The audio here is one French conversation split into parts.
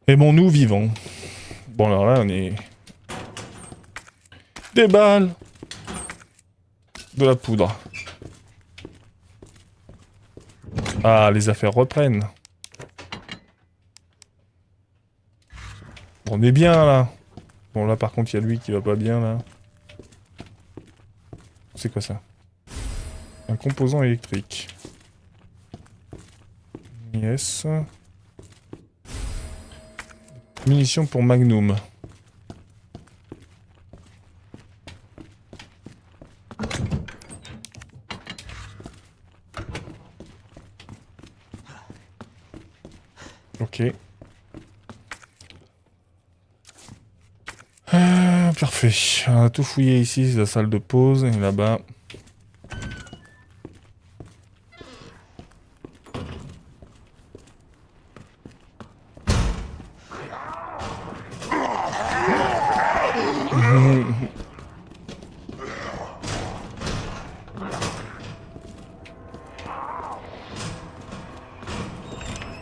Aimons-nous vivants. Bon alors là on est... Des balles. De la poudre. Ah, les affaires reprennent. On est bien là. Bon là par contre il y a lui qui va pas bien là. C'est quoi ça? Un composant électrique. Yes. Munitions pour Magnum. Ok. Parfait. On a tout fouillé ici, c'est la salle de pause. Et là-bas...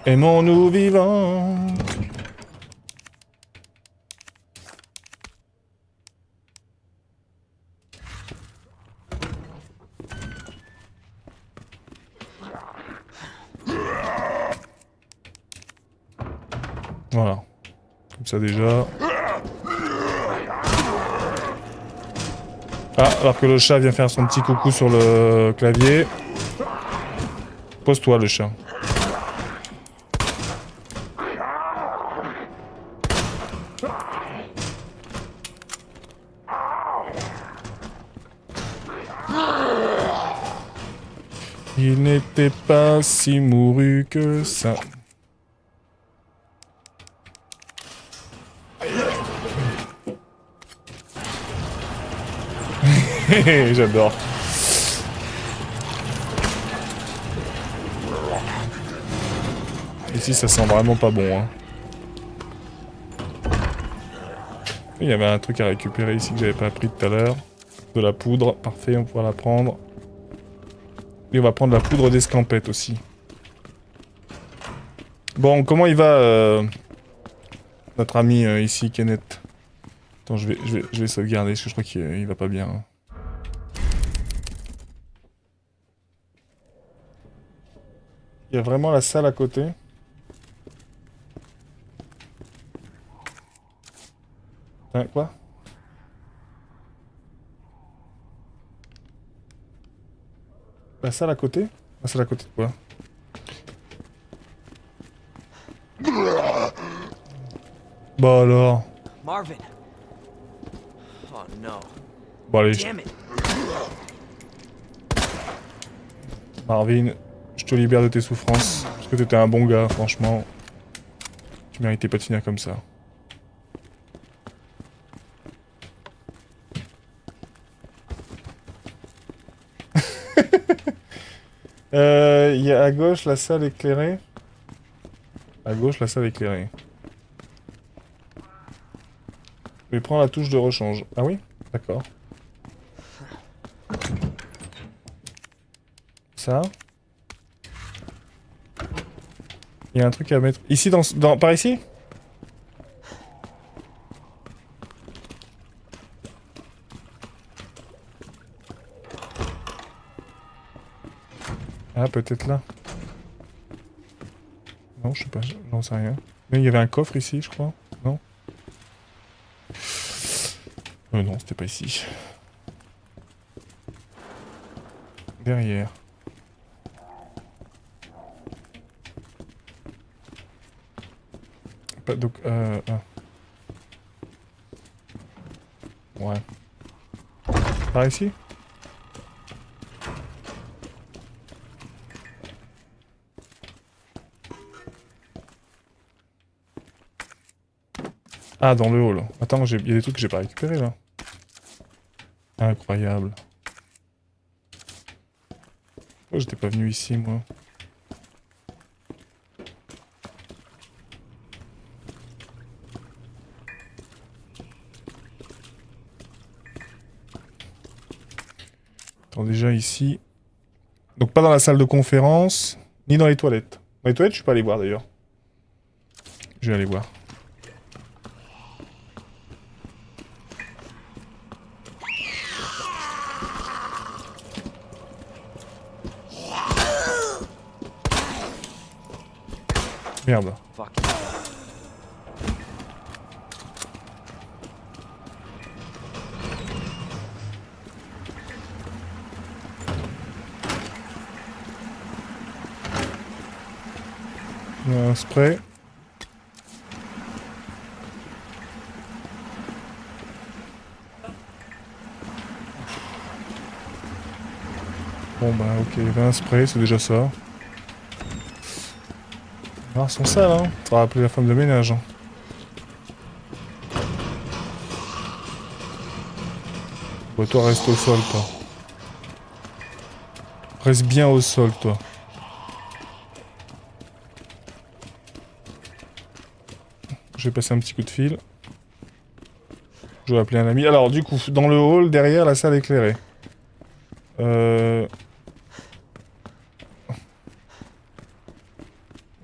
Aimons-nous vivants. Voilà. Comme ça déjà... Ah, alors que le chat vient faire son petit coucou sur le clavier. Pose-toi le chat. Il n'était pas si mouru que ça. J'adore. Ici, ça sent vraiment pas bon. Hein. Il y avait un truc à récupérer ici que j'avais pas pris tout à l'heure. De la poudre. Parfait, on pourra la prendre. Et on va prendre la poudre d'escampette aussi. Bon, comment il va, notre ami ici, Kenneth? Attends, je vais sauvegarder, parce que je crois qu'il va pas bien. Hein. Il y a vraiment la salle à côté. Hein, quoi? La salle à côté? La salle à côté de quoi? Bah alors. Marvin. Oh no. Bon allez, Damn it. Marvin, je te libère de tes souffrances. Parce que t'étais un bon gars, franchement. Tu méritais pas de finir comme ça. Il y a à gauche la salle éclairée. À gauche la salle éclairée. Je vais prendre la touche de rechange. Ah oui? D'accord. Ça. Il y a un truc à mettre... Ici, par ici? Ah, peut-être là. Non, je sais pas, j'en sais rien. Mais il y avait un coffre ici, je crois. Non? Non, c'était pas ici. Derrière. Pas donc, ah. Ouais. Par ici? Ah, dans le hall. Attends, il y a des trucs que j'ai pas récupérés là. Incroyable. Oh, j'étais pas venu ici moi. Attends, déjà ici. Donc pas dans la salle de conférence, ni dans les toilettes. Dans les toilettes, je suis pas allé voir d'ailleurs. Je vais aller voir. Merde. Fuck. Il y a un spray. Bon bah ok, il y avait un spray, c'est déjà ça. Ah, elles sont sales, hein. Faudra appeler la femme de ménage. Hein. Bon, toi, reste au sol, toi. Reste bien au sol, toi. Je vais passer un petit coup de fil. Je vais appeler un ami. Alors, du coup, dans le hall, derrière la salle éclairée.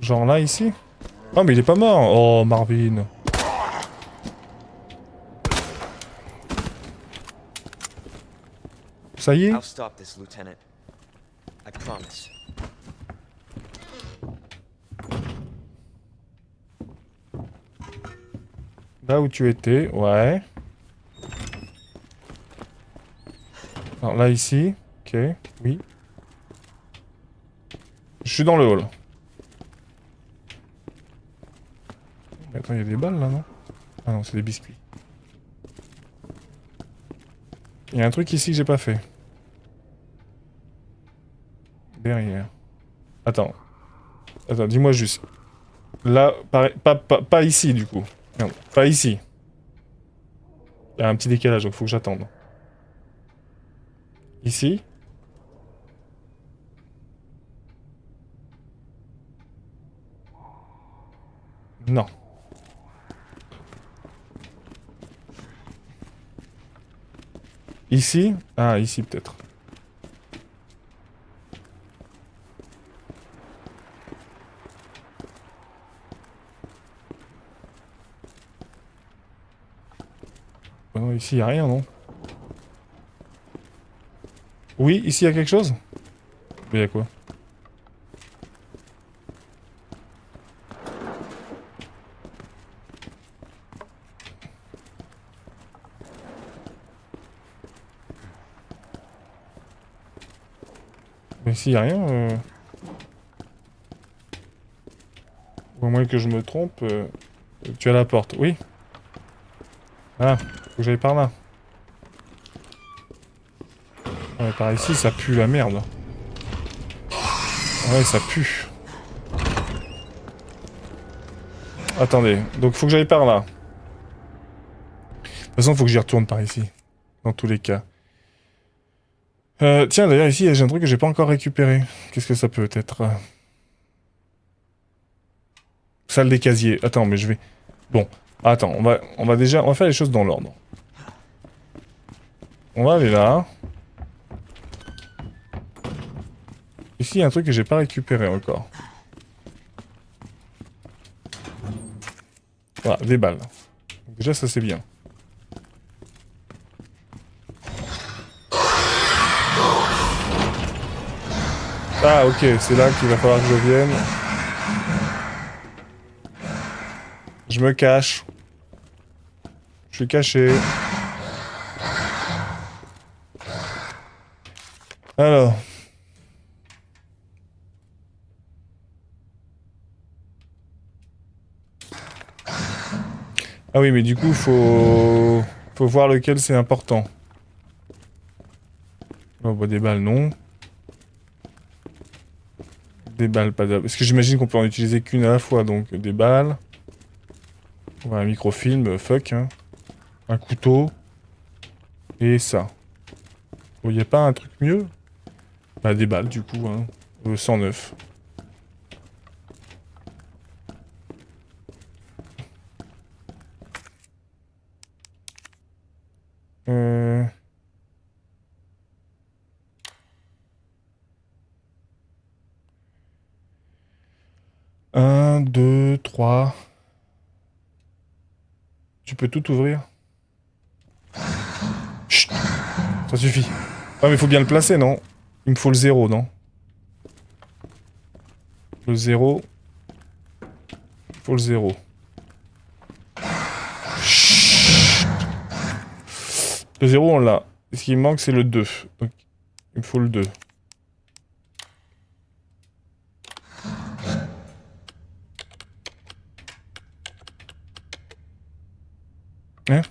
Genre là, ici? Oh, mais il est pas mort. Oh, Marvin. Ça y est? I'll stop this, Lieutenant. I promise. Là où tu étais, ouais. Alors là, ici. Ok, oui. Je suis dans le hall. Mais attends, il y a des balles là, non? Ah non, c'est des biscuits. Il y a un truc ici que j'ai pas fait. Derrière. Attends. Attends, dis-moi juste. Là, pas ici du coup. Non, pas ici. Il y a un petit décalage, donc faut que j'attende. Ici. Non. Ici? Ah, ici peut-être. Oh non, ici, il a rien, non? Oui, ici, il y a quelque chose? Mais il y a quoi? Mais ici, il y a rien. Ou à moins que je me trompe. Tu as la porte, oui? Ah, faut que j'aille par là. Ouais, par ici, ça pue la merde. Ouais, ça pue. Attendez, donc faut que j'aille par là. De toute façon, faut que j'y retourne par ici. Dans tous les cas. Tiens, d'ailleurs, ici, j'ai un truc que j'ai pas encore récupéré. Qu'est-ce que ça peut être? Salle des casiers. Attends, mais je vais... Bon, attends, on va déjà... On va faire les choses dans l'ordre. On va aller là. Ici, il y a un truc que j'ai pas récupéré encore. Voilà, des balles. Donc déjà, ça c'est bien. Ah, ok, c'est là qu'il va falloir que je vienne. Je me cache. Je suis caché. Alors. Ah oui, mais du coup, faut voir lequel c'est important. Oh, bah, des balles, non. Des balles, pas de... Parce que j'imagine qu'on peut en utiliser qu'une à la fois, donc des balles. Ouais, un microfilm, fuck. Hein. Un couteau. Et ça. Bon, y a pas un truc mieux? Bah, des balles, du coup, hein. 109. Euh... 1, 2, 3. Tu peux tout ouvrir? Chut. Ça suffit. Ah, mais il faut bien le placer, non? Il me faut le 0, non? Le 0. faut le 0. Le 0, on l'a. Ce qui me manque, c'est le 2. Donc, il me faut le 2. Hein?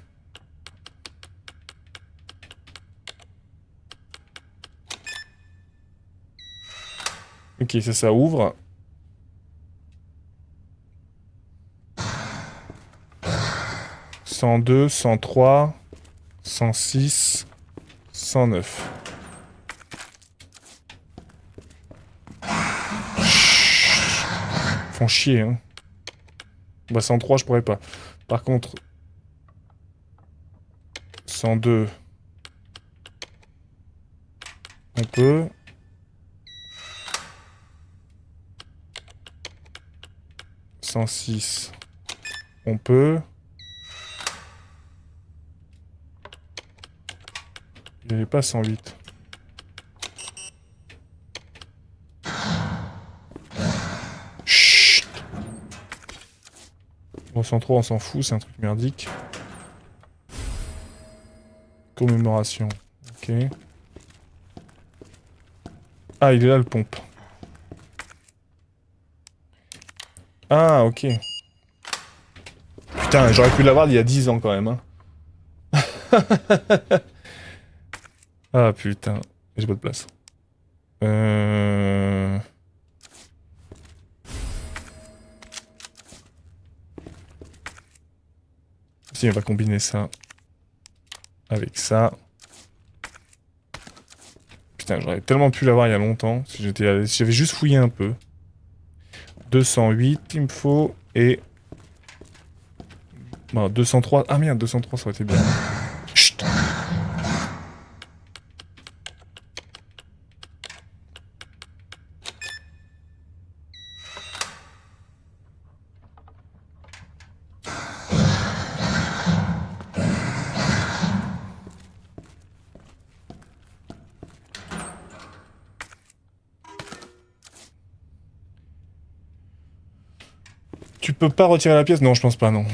Ok, ça ouvre. « 102, 103, 106, 109. » Font chier, hein. Bah 103, je pourrais pas. Par contre... 102... On peut... 106... On peut... Il n'y avait pas 108. Chut. Bon, 103, on s'en fout, c'est un truc merdique. Commémoration. Ok. Ah, il est là, le pompe. Ah, ok. Putain, j'aurais pu l'avoir il y a 10 ans, quand même, hein. Ah, putain. J'ai pas de place. Si, on va combiner ça avec ça. Putain, j'aurais tellement pu l'avoir il y a longtemps. Si j'avais juste fouillé un peu. 208, il me faut. Et... Bon, 203. Ah merde, 203, ça aurait été bien. Chut. Tu peux pas retirer la pièce? Non, je pense pas, non.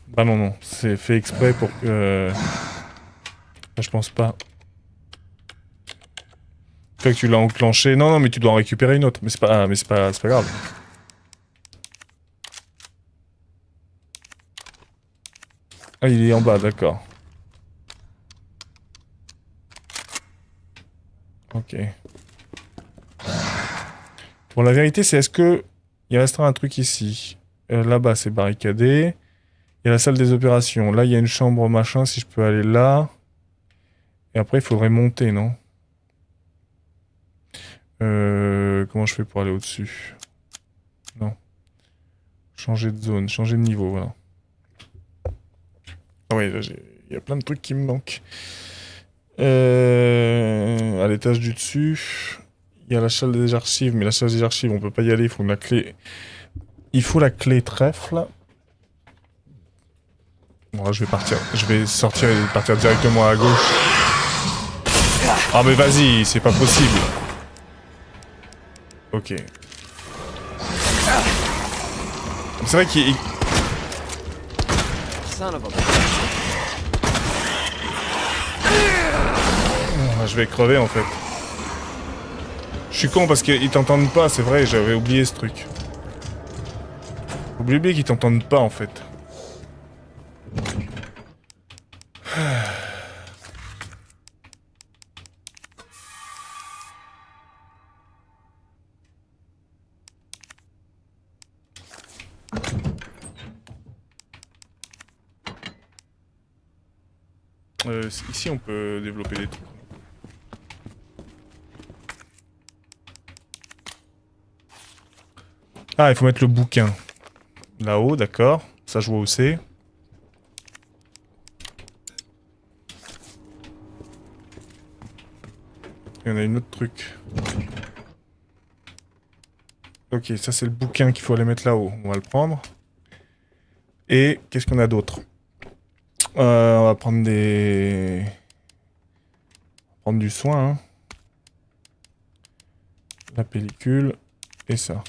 Bah non, non. C'est fait exprès pour que... Bah, je pense pas. Fait que tu l'as enclenché. Non, non, mais tu dois en récupérer une autre. Mais c'est pas grave. Ah, il est en bas, d'accord. Ok. Bon, la vérité, c'est est-ce que... Il restera un truc ici. Là-bas, c'est barricadé. Il y a la salle des opérations. Là, il y a une chambre machin, si je peux aller là. Et après, il faudrait monter, non? Comment je fais pour aller au-dessus? Non. Changer de zone, changer de niveau, voilà. Ah oui, là, il y a plein de trucs qui me manquent. À l'étage du dessus, il y a la salle des archives, mais la salle des archives, on peut pas y aller, il faut la clé... Il faut la clé trèfle. Bon, là, je vais sortir et partir directement à gauche. Ah, mais vas-y, c'est pas possible. Ok. C'est vrai qu'il... Je vais crever, en fait. Je suis con parce qu'ils t'entendent pas, c'est vrai, j'avais oublié ce truc. Oublié qu'ils t'entendent pas, en fait. Ici, on peut développer des trucs. Ah, il faut mettre le bouquin. Là-haut, d'accord. Ça, je vois où c'est. Il y en a une autre truc. Ok, ça c'est le bouquin qu'il faut aller mettre là-haut. On va le prendre. Et qu'est-ce qu'on a d'autre? On va prendre des... prendre du soin, hein. La pellicule. Et ça.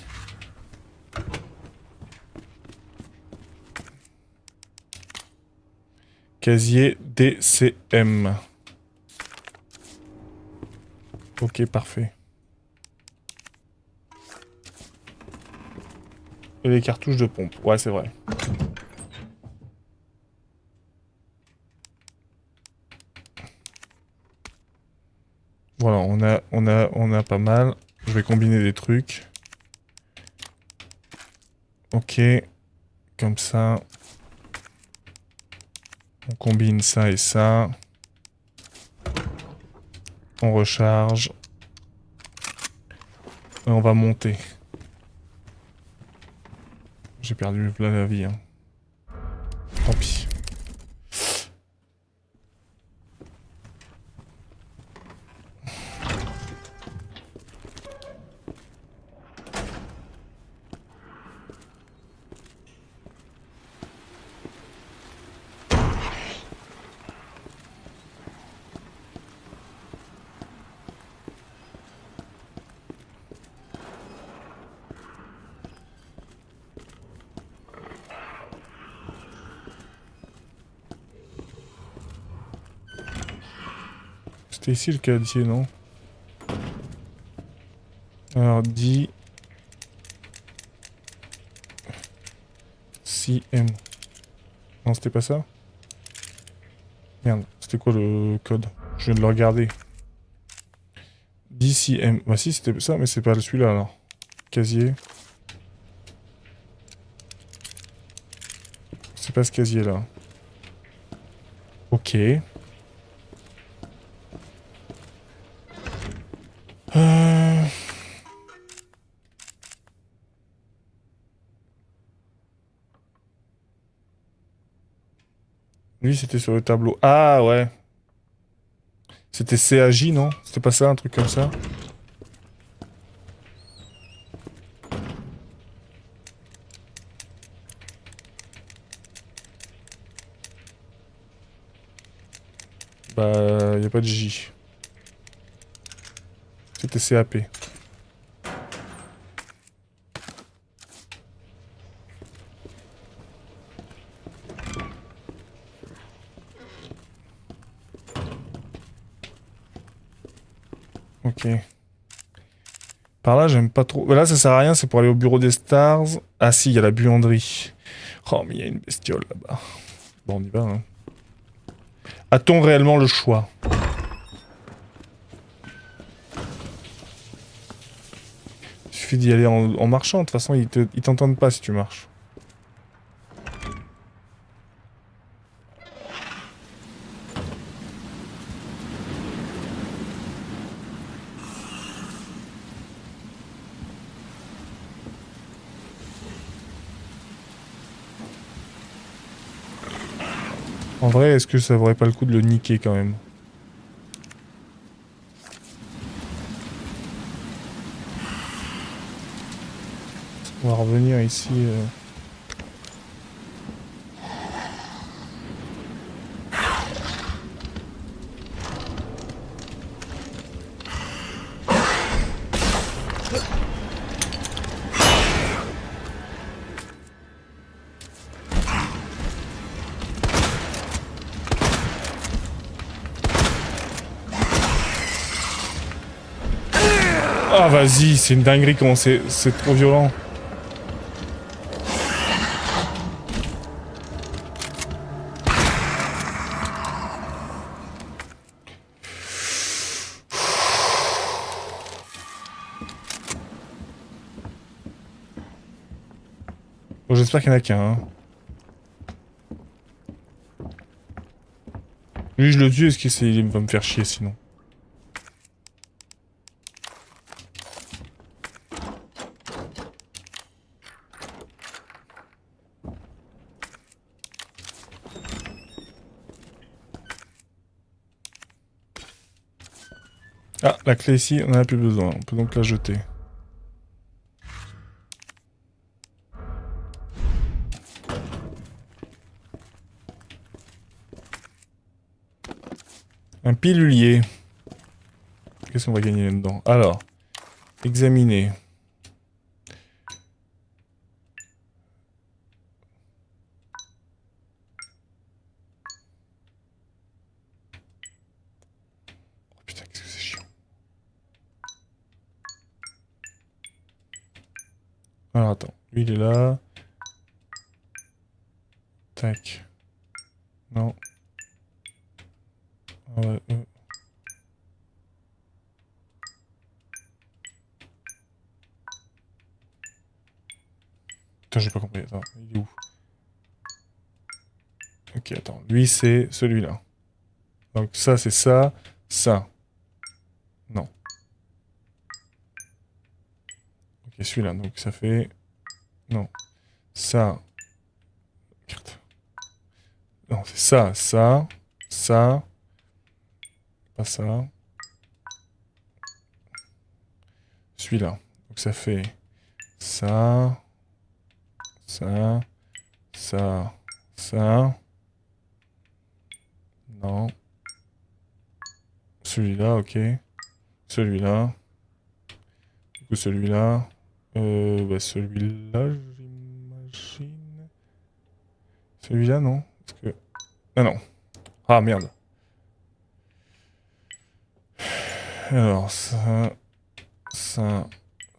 Casier DCM. Ok, parfait. Et les cartouches de pompe. Ouais, c'est vrai. Voilà, on a pas mal. Je vais combiner des trucs. Ok. Comme ça. On combine ça et ça. On recharge. Et on va monter. J'ai perdu la vie. Hein. Tant pis. C'était ici le casier, non? Alors, dit... CM. Non, c'était pas ça? Merde, c'était quoi le code? Je viens de le regarder. DCM. Bah si, c'était ça, mais c'est pas celui-là, alors. Casier. C'est pas ce casier-là. Ok. Euh... Lui, c'était sur le tableau. Ah, ouais. C'était CAJ, non? C'était pas ça, un truc comme ça? Bah, y a pas de J. C'était CAP. Ok. Par là, j'aime pas trop. Là, ça sert à rien, c'est pour aller au bureau des stars. Ah si, il y a la buanderie. Oh, mais il y a une bestiole là-bas. Bon, on y va, hein. A-t-on réellement le choix? Il suffit d'y aller en marchant, de toute façon, ils t'entendent pas si tu marches. En vrai, est-ce que ça vaudrait pas le coup de le niquer quand même? On va revenir ici. Ah, vas-y, c'est une dinguerie comment c'est trop violent. Bon, j'espère qu'il y en a qu'un. Hein. Lui, je le tue, est-ce qu'il va me faire chier sinon? Ah, la clé ici, on en a plus besoin. On peut donc la jeter. Un pilulier. Qu'est-ce qu'on va gagner là-dedans? Alors, examiner. Alors attends, lui il est là. Tac. Non. Ah ouais, Putain, j'ai pas compris. Attends, il est où? Ok, attends. Lui, c'est celui-là. Donc ça, c'est ça. Ça. Non. Ok, celui-là. Donc ça fait... Non. Ça. Merde. Non, c'est ça, ça, ça. Pas ça. Celui-là. Donc ça fait... Ça. Ça. Ça. Ça. Non. Celui-là, ok. Celui-là. Du coup, celui-là. Bah celui-là, j'imagine. Celui-là, non? Parce que... Ah non. Ah, merde. Alors, ça... Ça...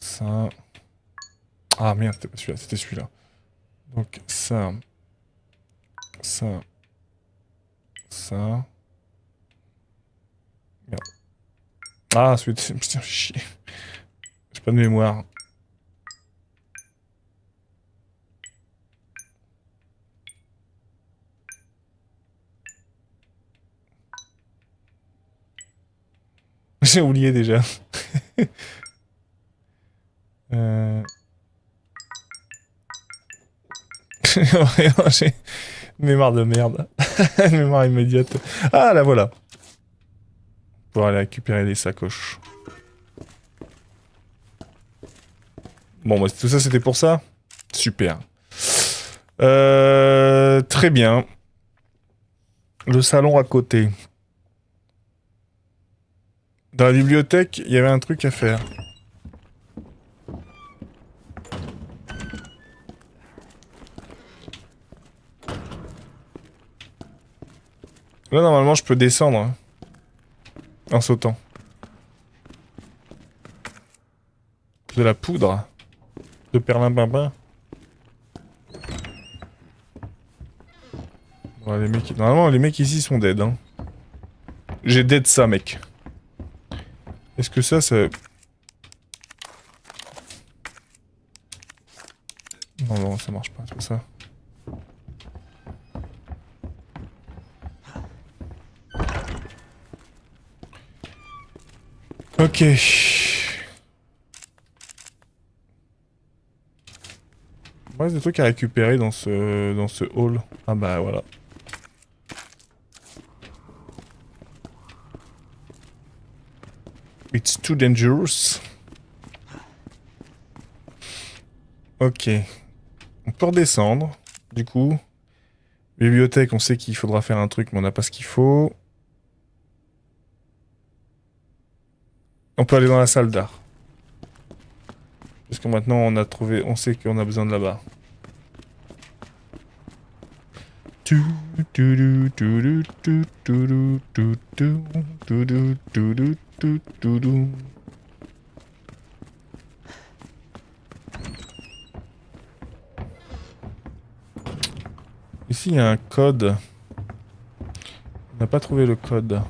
Ça... Ah, merde, c'était pas celui-là, c'était celui-là. Donc, ça... Ça... Ça... Merde. Ah, celui-là... Putain, chier. J'ai pas de mémoire. J'ai oublié déjà. Vraiment, j'ai une mémoire de merde. Une mémoire immédiate. Ah, là voilà. Pour aller récupérer les sacoches. Bon, bah, tout ça, c'était pour ça? Super. Très bien. Le salon à côté. Dans la bibliothèque, il y avait un truc à faire. Là, normalement, je peux descendre. Hein, en sautant. De la poudre. De perlimpinpin. Ouais, les mecs... Normalement, les mecs ici sont dead. Hein. J'ai dead ça, mec. Est-ce que ça... Non, non, ça marche pas, c'est pas ça. Ok. Ouais, c'est des trucs à récupérer dans ce hall. Ah bah voilà. It's too dangerous. Ok. On peut redescendre, du coup. Bibliothèque, on sait qu'il faudra faire un truc, mais on n'a pas ce qu'il faut. On peut aller dans la salle d'art. Parce que maintenant on a trouvé, on sait qu'on a besoin de là-bas. Ici il y a un code. On n'a pas trouvé le code.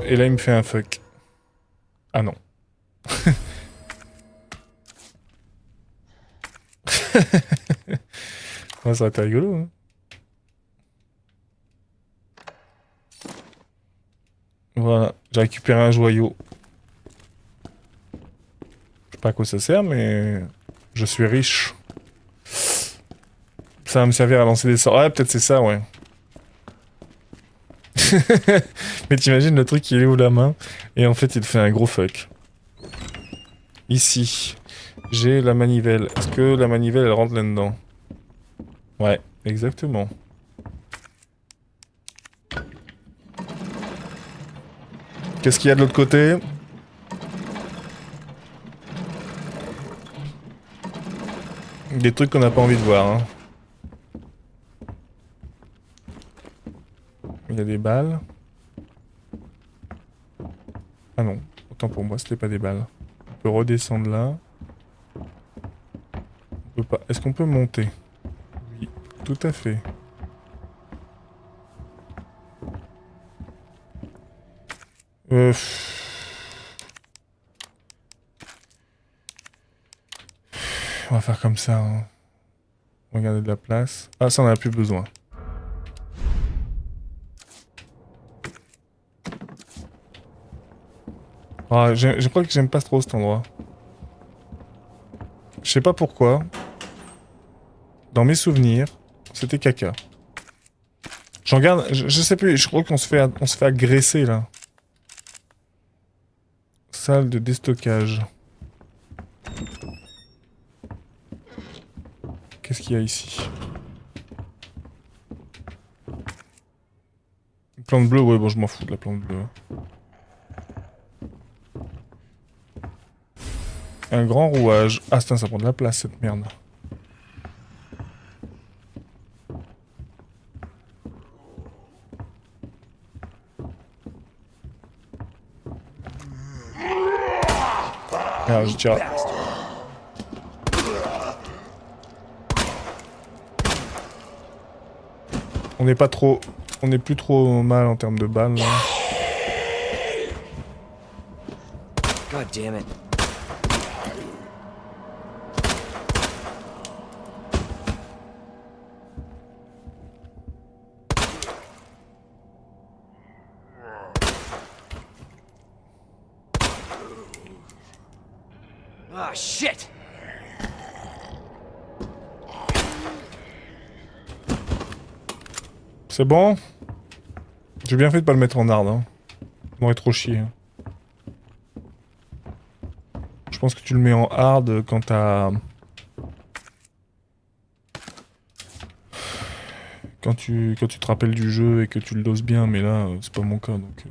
Et là, il me fait un fuck. Ah non. Ouais, ça aurait été rigolo, hein. Voilà, j'ai récupéré un joyau. Je sais pas à quoi ça sert, mais... Je suis riche. Ça va me servir à lancer des sorts. Ouais, peut-être c'est ça, ouais. Mais t'imagines le truc, il est où la main? Et en fait, il fait un gros fuck. Ici. J'ai la manivelle. Est-ce que la manivelle, elle rentre là-dedans? Ouais, exactement. Qu'est-ce qu'il y a de l'autre côté? Des trucs qu'on n'a pas envie de voir, hein. Il y a des balles. Ah non, autant pour moi, c'était pas des balles. On peut redescendre là. On peut pas. Est-ce qu'on peut monter? Oui, tout à fait. Euh... On va faire comme ça, hein. Regardez de la place. Ah, ça on en a plus besoin. Ah, je crois que j'aime pas trop cet endroit. Je sais pas pourquoi. Dans mes souvenirs, c'était caca. J'en garde, je sais plus, je crois qu'on se fait agresser là. Salle de déstockage. Qu'est-ce qu'il y a ici? Une plante bleue, ouais, bon, je m'en fous de la plante bleue. Un grand rouage. Ah, putain, ça prend de la place cette merde. Ah, je tire. On n'est pas trop... On n'est plus trop mal en termes de balles, là. God damn it. Ah, shit! C'est bon? J'ai bien fait de pas le mettre en hard, hein. Ça m'aurait trop chié. Hein. Je pense que tu le mets en hard quand t'as... Quand tu te rappelles du jeu et que tu le doses bien, mais là, c'est pas mon cas, donc...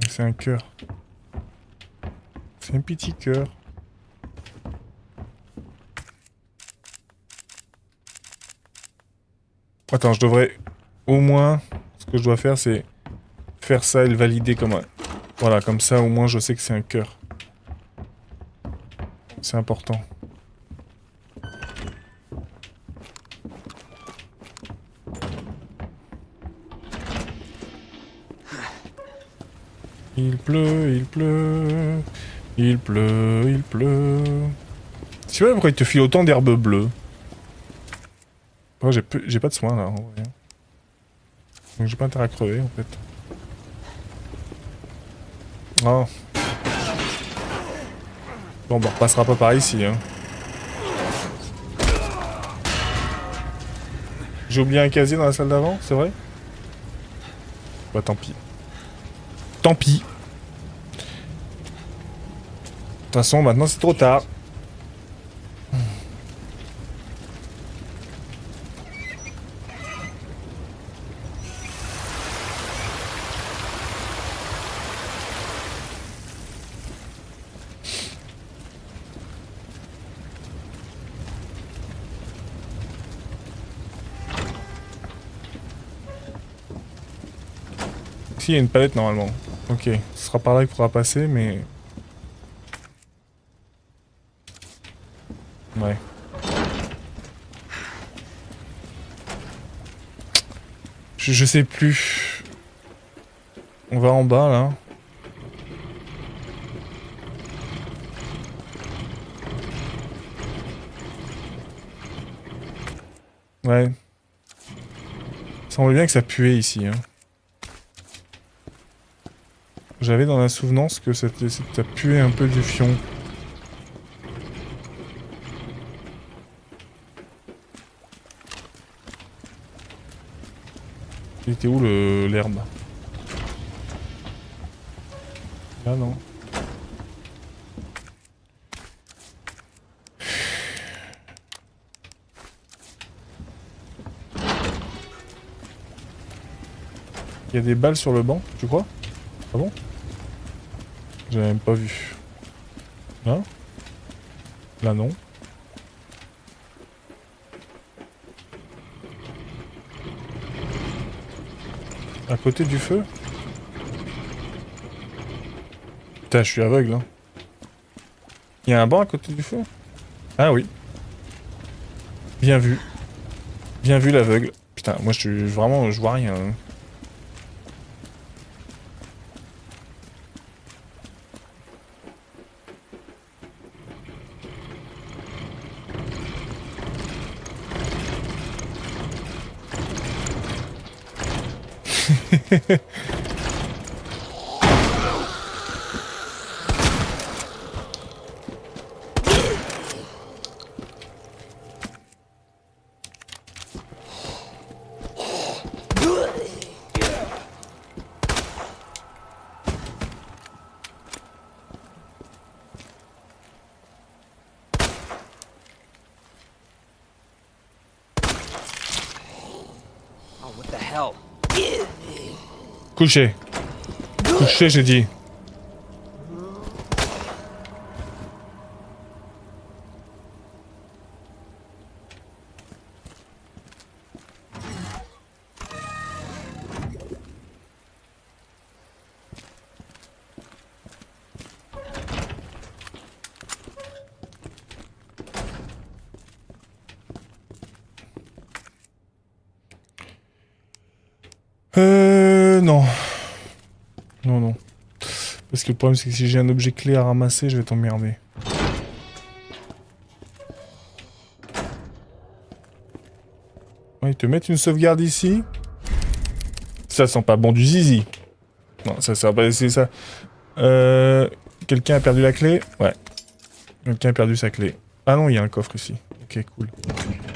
C'est un cœur. C'est un petit cœur. Attends, je devrais... Au moins, ce que je dois faire, c'est... Faire ça et le valider comme un... Voilà, comme ça, au moins, je sais que c'est un cœur. C'est important. Il pleut, il pleut... Il pleut, il pleut... Tu vois pourquoi il te file autant d'herbes bleues? Oh, j'ai pas de soins, là, en vrai. Donc j'ai pas intérêt à crever, en fait. Oh. Bon, bah, on repassera pas par ici, hein. J'ai oublié un casier dans la salle d'avant, c'est vrai? Bah, tant pis. Tant pis. De toute façon, maintenant, c'est trop tard. Ici, il y a une palette, normalement. Ok, ce sera par là qu'il faudra passer, mais... Ouais. Je sais plus. On va en bas, là. Ouais. Il semble bien que ça puait ici, hein. J'avais dans la souvenance que ça puait un peu du fion. Il était où l'herbe? Là non. Il y a des balles sur le banc, tu crois? Ah bon? J'avais même pas vu. Là? Là non. À côté du feu? Putain, je suis aveugle, hein. Il y a un banc à côté du feu? Ah oui. Bien vu. Bien vu l'aveugle. Putain, moi je suis vraiment... je vois rien. Hein. Oh, what the hell? Couché. Couché, j'ai dit. Non. Non, non. Parce que le problème, c'est que si j'ai un objet clé à ramasser, je vais t'emmerder. Ouais, ils te mettent une sauvegarde ici. Ça sent pas bon du zizi. Non, ça sert pas, c'est ça. Quelqu'un a perdu la clé? Ouais. Quelqu'un a perdu sa clé. Ah non, il y a un coffre ici. Ok, cool.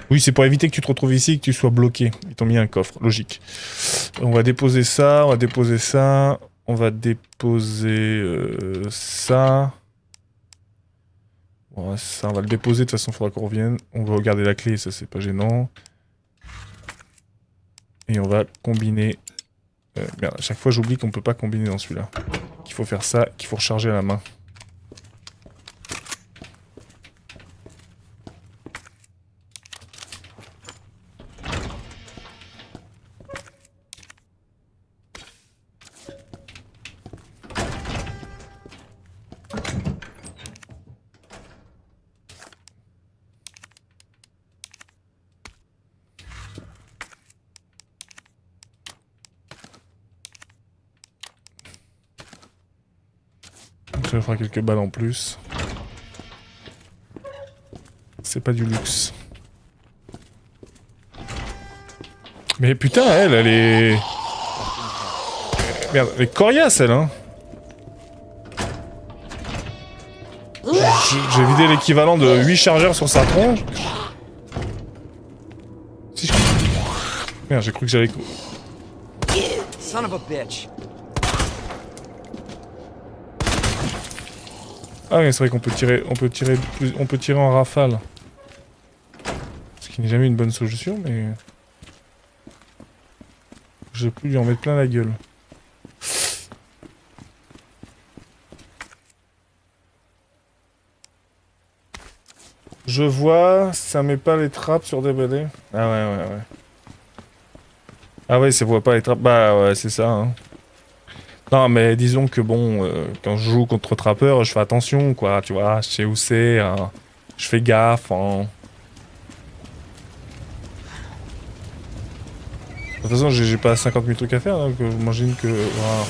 Oui, c'est pour éviter que tu te retrouves ici et que tu sois bloqué. Ils t'ont mis un coffre, logique. On va déposer ça, on va déposer ça. On va déposer ça. Bon, ça, on va le déposer, de toute façon, il faudra qu'on revienne. On va regarder la clé, ça c'est pas gênant. Et on va combiner... merde, à chaque fois j'oublie qu'on peut pas combiner dans celui-là. Qu'il faut faire ça, qu'il faut recharger à la main. Ça fera quelques balles en plus. C'est pas du luxe. Mais putain, elle est... Merde, elle est coriace, elle, hein. J'ai vidé l'équivalent de 8 chargeurs sur sa tronche. Si je... Merde, j'ai cru que j'allais... Son of a bitch. Ah oui, c'est vrai qu'on peut tirer, on peut tirer en rafale. Ce qui n'est jamais une bonne solution, mais... J'ai pu lui en mettre plein la gueule. Je vois, ça met pas les trappes sur des balais. Ah ouais. Ah ouais, ça voit pas les trappes. Bah ouais, c'est ça, hein. Non, mais disons que bon, quand je joue contre trappeur, je fais attention, quoi, tu vois, je sais où c'est, hein, je fais gaffe, hein. De toute façon, j'ai pas 50 000 trucs à faire, donc j'imagine que, voilà.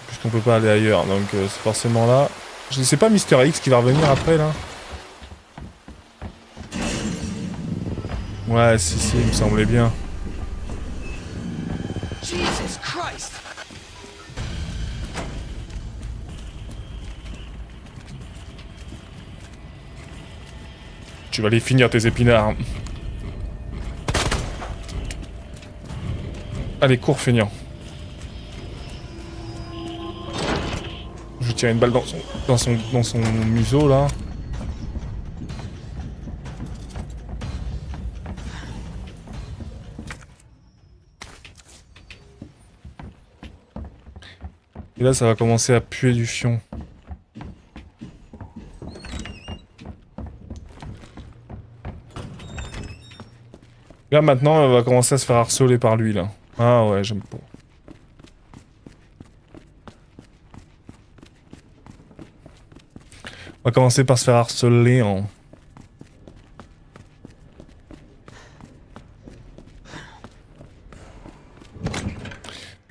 Puisqu'on peut pas aller ailleurs, donc c'est forcément là. C'est pas Mister X qui va revenir après, là? Ouais, si, il me semblait bien. Jesus Christ! Tu vas les finir tes épinards. Allez, cours, feignant. Je vais tirer une balle dans son museau, là. Et là, ça va commencer à puer du fion. Là, maintenant, elle va commencer à se faire harceler par lui, là. Ah ouais, j'aime pas. On va commencer par se faire harceler en...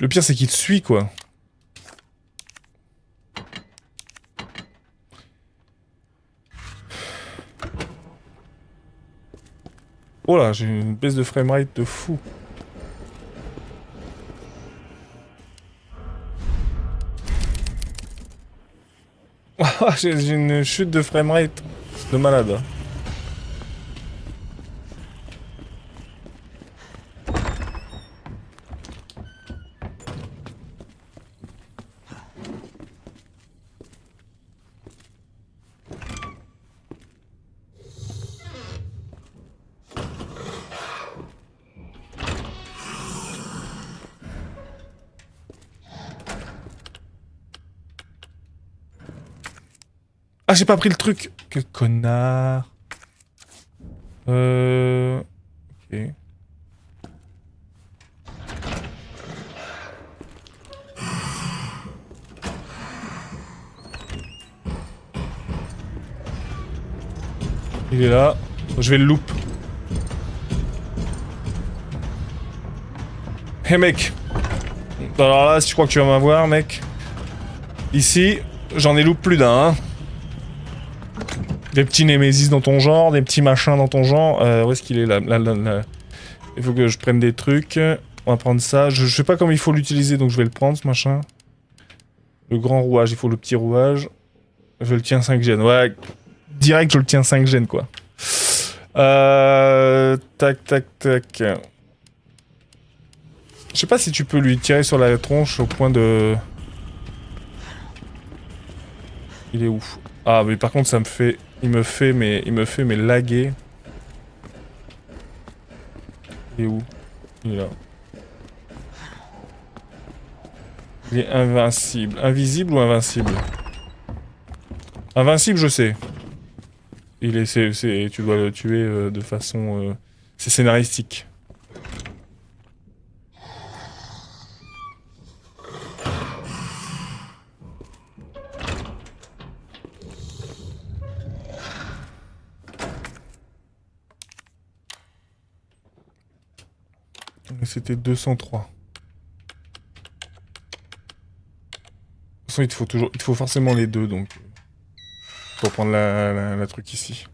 Le pire, c'est qu'il te suit, quoi. Oh là, j'ai une baisse de framerate de fou. J'ai une chute de framerate de malade. Ah, j'ai pas pris le truc. Quel connard. Ok. Il est là. Je vais le loop. Hé mec. Alors là, si tu crois que tu vas m'avoir, mec. Ici, j'en ai loop plus d'un, hein. Des petits Némésis dans ton genre, des petits machins dans ton genre. Où est-ce qu'il est là, Il faut que je prenne des trucs. On va prendre ça. Je sais pas comment il faut l'utiliser, donc je vais le prendre, ce machin. Le grand rouage, il faut le petit rouage. Je le tiens 5 gènes. Ouais, direct, je le tiens 5 gènes, quoi. Tac, tac, tac. Je sais pas si tu peux lui tirer sur la tronche au point de... Il est où? Ah, mais par contre, ça me fait... Il me fait mais laguer. Il est où? Il est là. Il est invincible. Invisible ou invincible? Invincible, je sais. Il est, tu dois le tuer de façon... c'est scénaristique. C'était 203. De toute façon, il te faut forcément les deux, donc... Pour prendre la truc ici.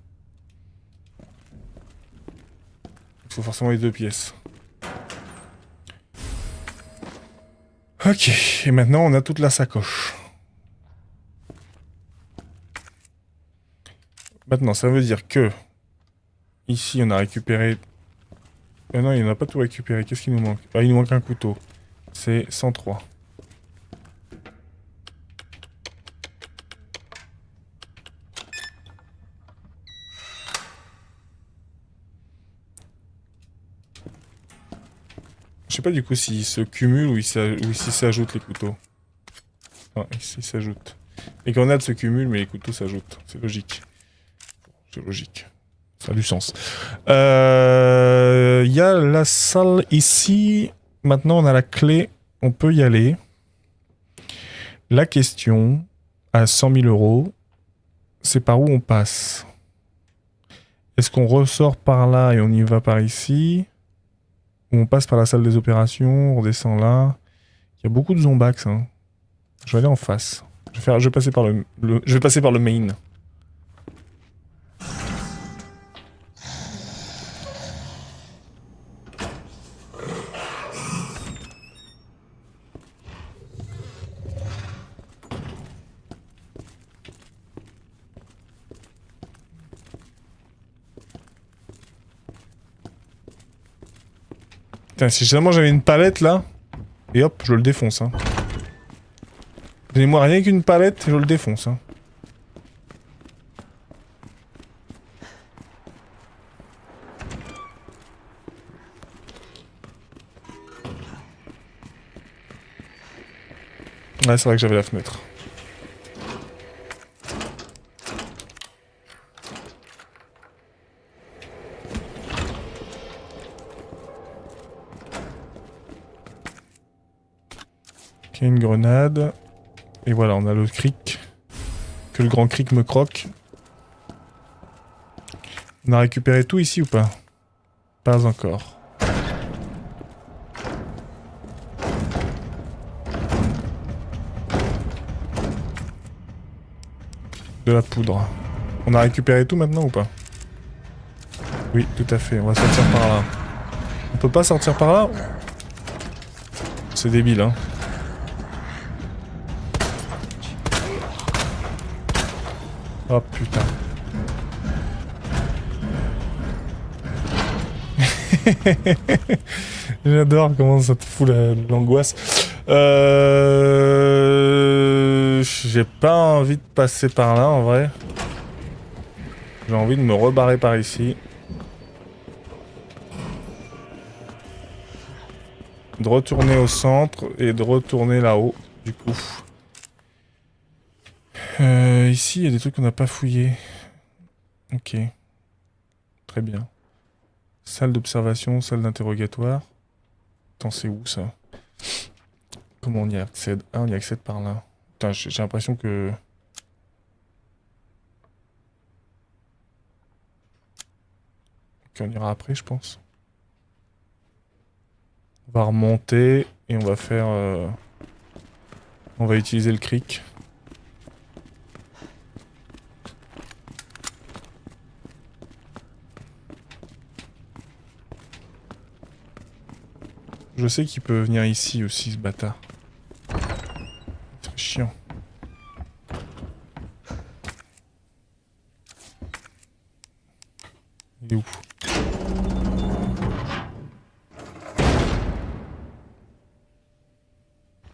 Il faut forcément les deux pièces. Ok, et maintenant on a toute la sacoche. Maintenant, ça veut dire que... Ici, on a récupéré... Ah non, il n'y en a pas tout récupéré. Qu'est-ce qu'il nous manque? Ah, il nous manque un couteau. C'est 103. Je sais pas du coup s'ils se cumulent ou s'ils s'ajoutent les couteaux. Ah, ici ils s'ajoutent. Les grenades se cumulent mais les couteaux s'ajoutent. C'est logique. C'est logique. Ça a du sens. Il y a la salle ici. Maintenant on a la clé. On peut y aller. La question, à 100 000 €, c'est par où on passe? Est-ce qu'on ressort par là et on y va par ici? Ou on passe par la salle des opérations, on redescend là? Il y a beaucoup de zombax, hein. Je vais aller en face. Je vais passer par je vais passer par le main. Putain, si seulement j'avais une palette là, et hop, je le défonce. Hein. Donnez-moi rien qu'une palette, je le défonce. Hein. Ouais, c'est vrai que j'avais la fenêtre. Ok, une grenade. Et voilà, on a le cric. Que le grand cric me croque. On a récupéré tout ici ou pas? Pas encore. De la poudre. On a récupéré tout maintenant ou pas? Oui, tout à fait. On va sortir par là. On peut pas sortir par là? C'est débile, hein. Oh putain. J'adore comment ça te fout l'angoisse. J'ai pas envie de passer par là en vrai. J'ai envie de me rebarrer par ici. De retourner au centre et de retourner là-haut, du coup. Ici, il y a des trucs qu'on n'a pas fouillés. Ok. Très bien. Salle d'observation, salle d'interrogatoire. Attends, c'est où ça? Comment on y accède? Ah, on y accède par là. Putain, j'ai l'impression que... qu'on ira après, je pense. On va remonter et on va faire... on va utiliser le cric. Je sais qu'il peut venir ici aussi, ce bâtard. C'est chiant. Il est où?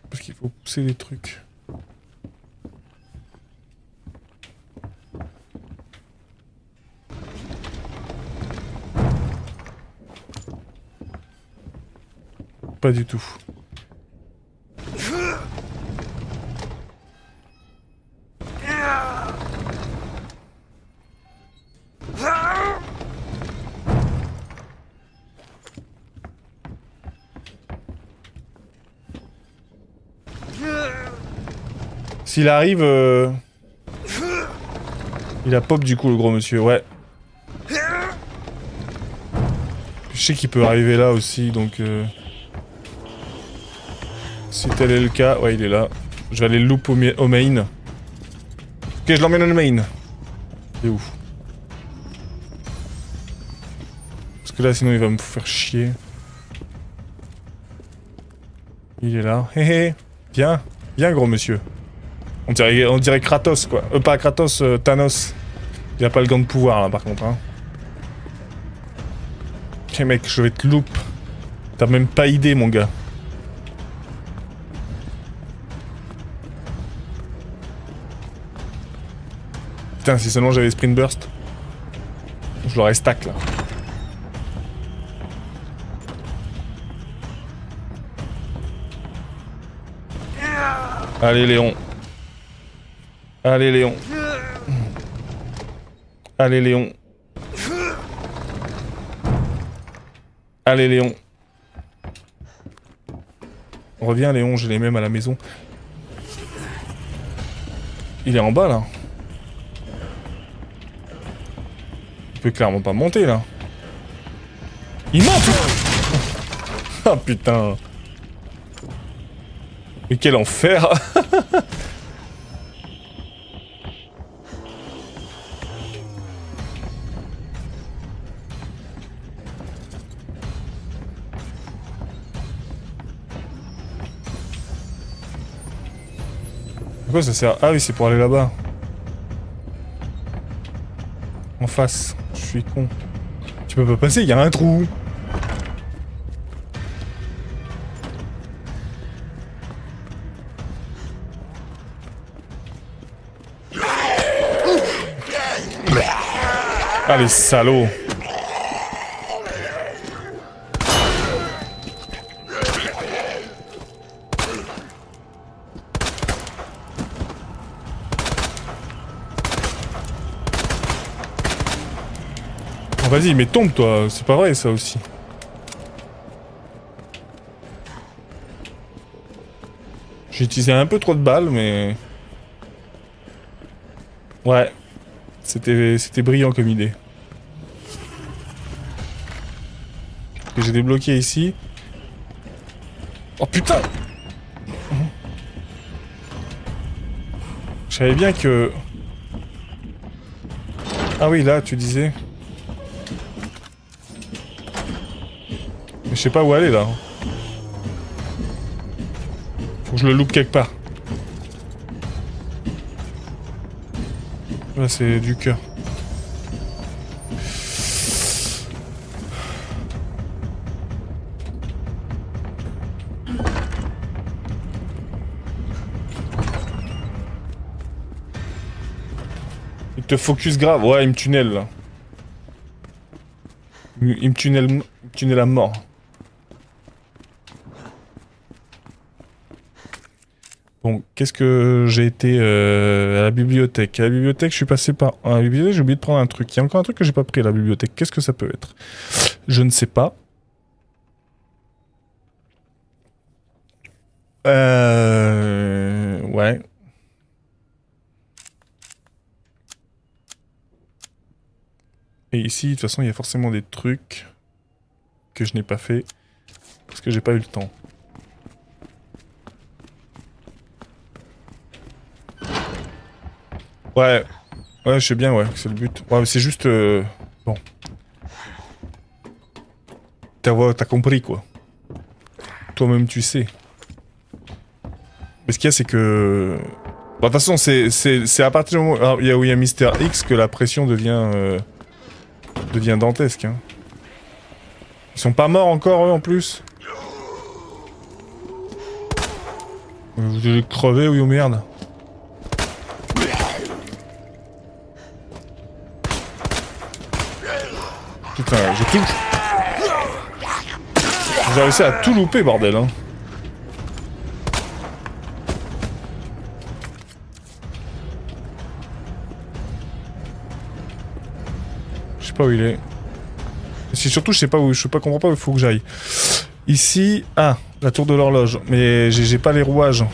Parce qu'il faut pousser des trucs. Pas du tout. S'il arrive, il a pop du coup le gros monsieur, ouais. Je sais qu'il peut arriver là aussi, donc... Si tel est le cas, ouais il est là. Je vais aller le loop au main. Ok, je l'emmène au main. C'est où? Parce que là sinon il va me faire chier. Il est là. Hé hé. Viens. Viens gros monsieur. On dirait Kratos quoi. Pas Kratos, Thanos. Il a pas le gant de pouvoir là par contre. Hein. Ok mec, je vais te loop. T'as même pas idée mon gars. Putain, si seulement j'avais Sprint Burst, je l'aurais stack là. Allez Léon. Allez Léon. Allez Léon. Allez Léon. Reviens Léon, j'ai les mêmes à la maison. Il est en bas là. Il peut clairement pas monter là. Il monte. Ah putain. Mais quel enfer. Pourquoi ça sert? Ah oui, c'est pour aller là-bas. En face. Je suis con. Tu peux pas passer, il y a un trou. Ah les salauds. Oh, vas-y, mais tombe toi, c'est pas vrai ça aussi. J'ai utilisé un peu trop de balles, mais... Ouais, c'était brillant comme idée. Et j'ai débloqué ici. Oh putain! Je savais bien que... Ah oui, là, tu disais... Mais je sais pas où aller, là. Faut que je le loupe quelque part. Là, c'est du cœur. Il te focus grave. Ouais, il me tunnel, là. Il me tunnel à mort. Bon, qu'est-ce que j'ai été à la bibliothèque. À la bibliothèque, je suis passé par... À la bibliothèque, j'ai oublié de prendre un truc. Il y a encore un truc que j'ai pas pris à la bibliothèque. Qu'est-ce que ça peut être? Je ne sais pas. Ouais. Et ici, de toute façon, il y a forcément des trucs que je n'ai pas fait parce que j'ai pas eu le temps. Ouais, ouais, je sais bien, ouais, c'est le but. Ouais, mais c'est juste... Bon. T'as compris, quoi. Toi-même, tu sais. Mais ce qu'il y a, c'est que... Bon, de toute façon, c'est à partir du moment où il y a Mister X que la pression devient dantesque, hein. Ils sont pas morts encore, eux, en plus. Vous allez crever, oui ou merde. Putain, j'ai tout... J'ai réussi à tout louper, bordel, hein. Je sais pas où il est. Si surtout, je sais pas où... Je comprends pas où il faut que j'aille. Ici... Ah, la tour de l'horloge. Mais j'ai pas les rouages.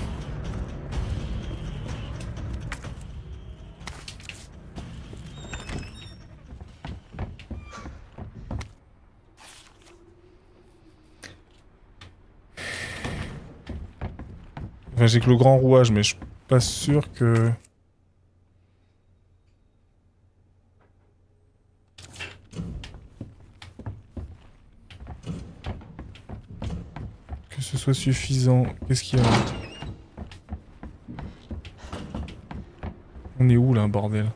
Enfin, j'ai que le grand rouage, mais je suis pas sûr que... Que ce soit suffisant. Qu'est-ce qu'il y a là? On est où là, bordel?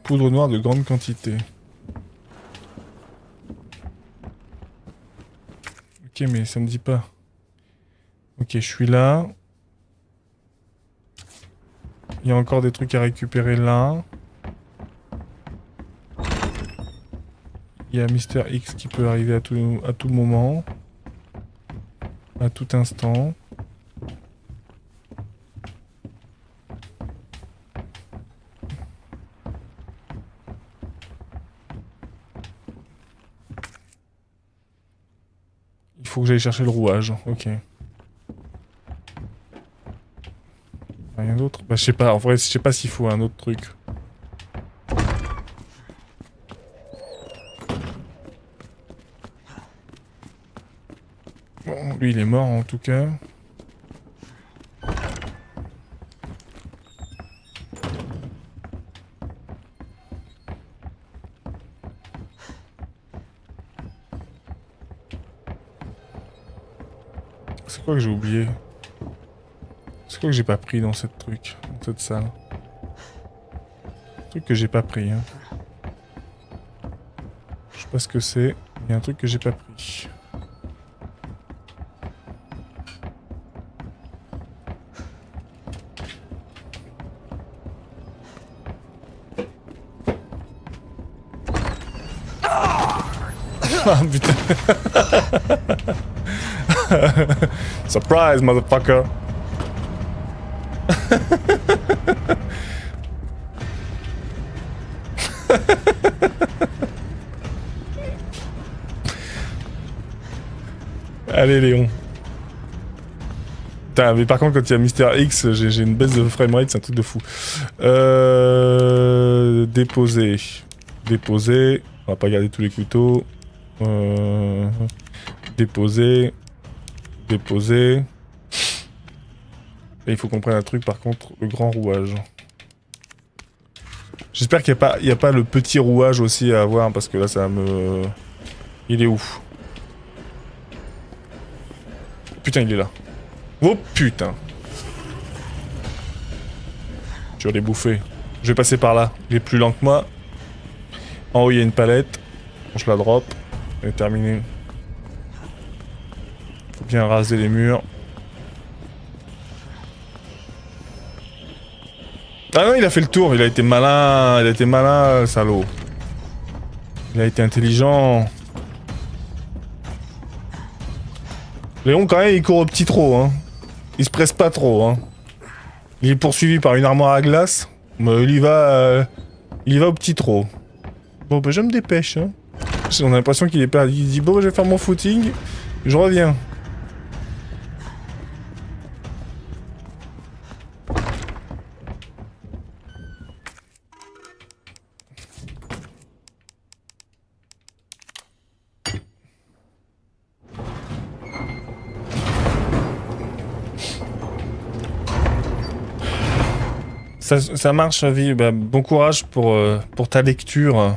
Poudre noire de grande quantité. Ok, mais ça me dit pas. Ok, je suis là. Il y a encore des trucs à récupérer là. Il y a Mister X qui peut arriver à tout moment. À tout instant. Il faut que j'aille chercher le rouage. Ok. Rien d'autre? Bah je sais pas, en vrai je sais pas s'il faut un autre truc. Bon, lui il est mort en tout cas. C'est quoi que j'ai oublié? C'est quoi que j'ai pas pris dans cette truc, dans cette salle? Un truc que j'ai pas pris, hein. Je sais pas ce que c'est, il y a un truc que j'ai pas pris. Ah putain. Surprise, motherfucker. Allez Léon. Putain, mais par contre quand il y a Mister X, j'ai une baisse de framerate, c'est un truc de fou. Déposer. Déposer. On va pas garder tous les couteaux. Déposer. Déposer. Et il faut qu'on prenne un truc par contre, le grand rouage. J'espère qu'il n'y a pas le petit rouage aussi à avoir parce que là ça me... Il est où? Putain il est là. Oh putain. Je vais les bouffer. Je vais passer par là. Il est plus lent que moi. En haut il y a une palette. Je la drop. Elle est terminée. Faut bien raser les murs. Ah non, il a fait le tour, il a été malin, salaud. Il a été intelligent. Léon, quand même, il court au petit trot, hein. Il se presse pas trop, hein. Il est poursuivi par une armoire à glace, mais il y va au petit trot. Bon, bah, je me dépêche, hein. On a l'impression qu'il est perdu. Il dit, bon, je vais faire mon footing, je reviens. Ça marche, vie. Bah, bon courage pour ta lecture.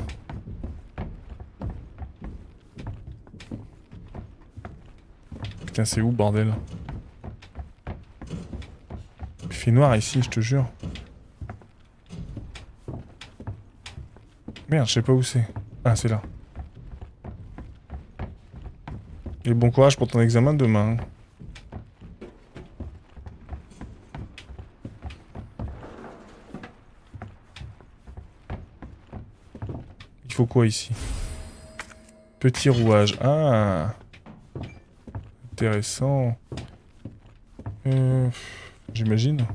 Putain, c'est où, bordel? Il fait noir ici, je te jure. Merde, je sais pas où c'est. Ah, c'est là. Et bon courage pour ton examen demain. Il faut quoi ici? Petit rouage. Ah, intéressant. J'imagine.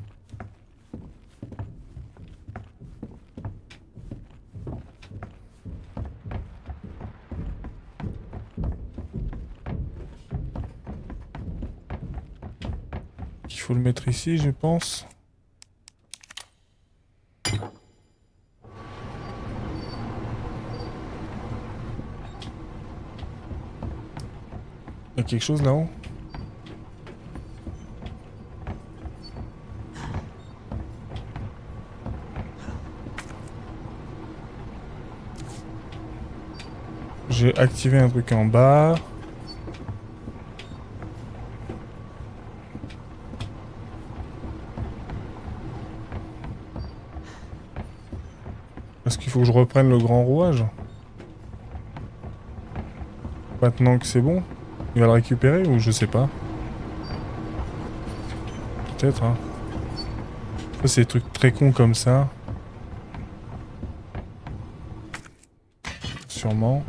Il faut le mettre ici, je pense. Il y a quelque chose là-haut? J'ai activé un truc en bas. Est-ce qu'il faut que je reprenne le grand rouage? Maintenant que c'est bon? Il va le récupérer ou je sais pas. Peut-être, hein. Ça, c'est des trucs très cons comme ça. Sûrement.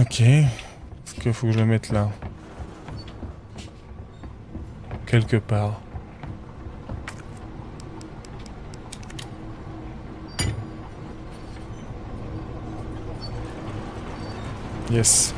Ok. Est-ce qu'il faut que je le mette là? Quelque part. Yes.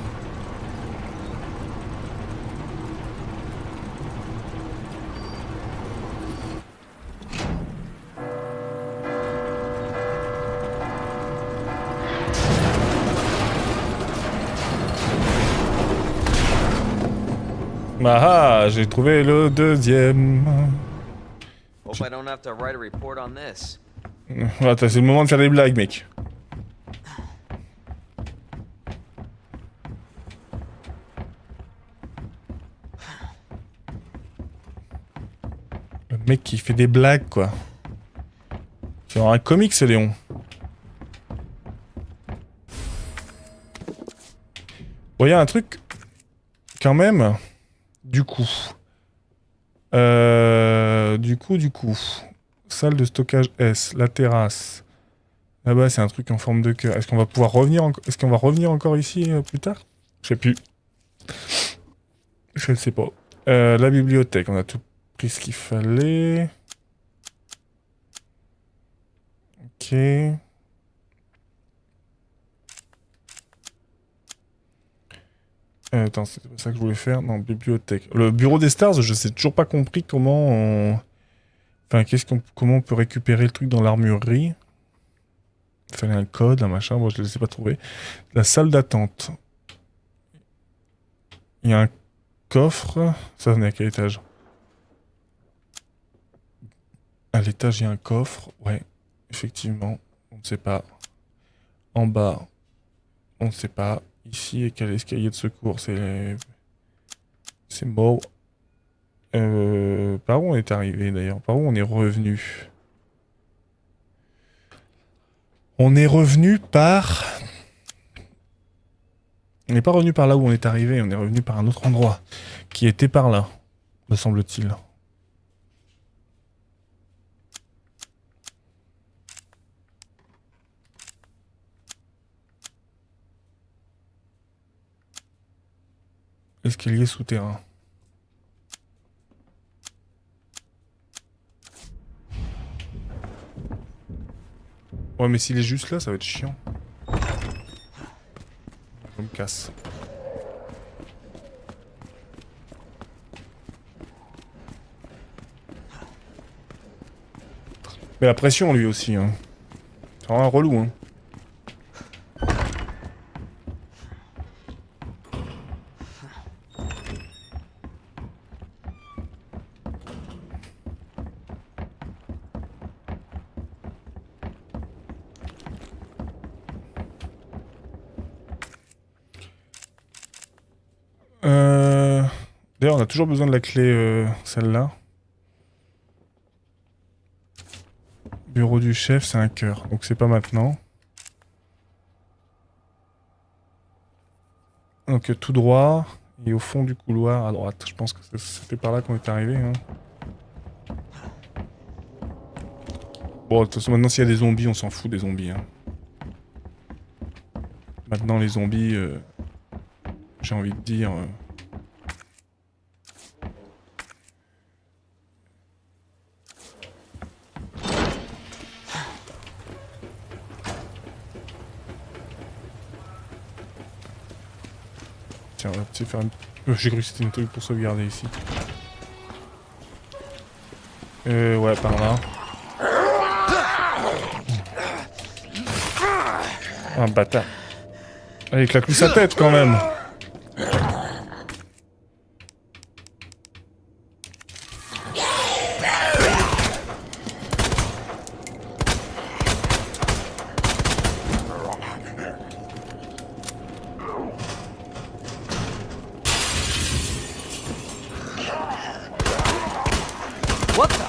Ah, j'ai trouvé le deuxième. Hope I don't have to write a report on this. Attends, c'est le moment de faire des blagues, mec. Le mec qui fait des blagues, quoi. C'est un comique, ce Léon. Bon, y a un truc, quand même, du coup. Du coup. Salle de stockage S, la terrasse. Là-bas, c'est un truc en forme de cœur. Est-ce qu'on va pouvoir revenir Est-ce qu'on va revenir encore ici plus tard? Je sais plus. Je ne sais pas. La bibliothèque, on a tout pris ce qu'il fallait. Ok. Attends, c'était pas ça que je voulais faire. Non, bibliothèque. Le bureau des stars, je sais toujours pas compris comment on... Enfin, comment on peut récupérer le truc dans l'armurerie. Il fallait un code, un machin, moi je ne les ai pas trouvés. La salle d'attente. Il y a un coffre. Ça, on est à quel étage? À l'étage, il y a un coffre. Ouais, effectivement. On ne sait pas. En bas, on ne sait pas. Ici, et quel escalier de secours? C'est mort. Par où on est arrivé d'ailleurs? Par où on est revenu? On est revenu par... On n'est pas revenu par là où on est arrivé, on est revenu par un autre endroit. Qui était par là, me semble-t-il. Escalier souterrain. Ouais, mais s'il est juste là, ça va être chiant. Je me casse. Mais la pression, lui aussi. Hein. C'est vraiment un relou. Hein. D'ailleurs, on a toujours besoin de la clé, celle-là. Bureau du chef, c'est un cœur, donc c'est pas maintenant. Donc tout droit, et au fond du couloir, à droite. Je pense que c'était par là qu'on est arrivé. Hein. Bon, de toute façon, maintenant, s'il y a des zombies, on s'en fout des zombies. Hein. Maintenant, les zombies, j'ai envie de dire... Tiens, on va peut-être faire une... j'ai cru que c'était une truc pour sauvegarder ici. Ouais, par là. Un bâtard. Allez, claque-lui sa tête quand même. What the?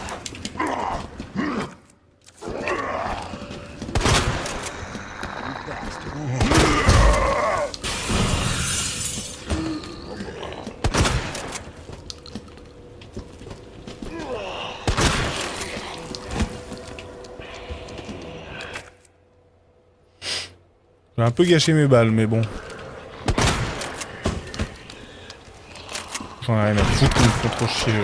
J'ai un peu gâché mes balles, mais bon. J'en ai rien à foutre, ils me font trop chier.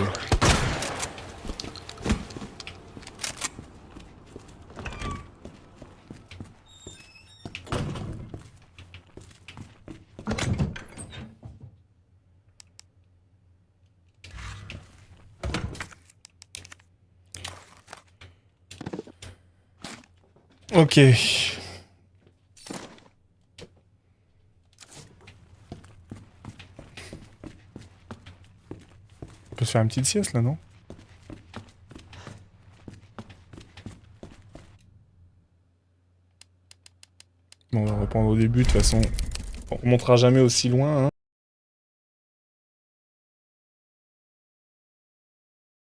Ok. On peut se faire une petite sieste là, non? Bon, on va reprendre au début, de toute façon. On remontera jamais aussi loin, hein.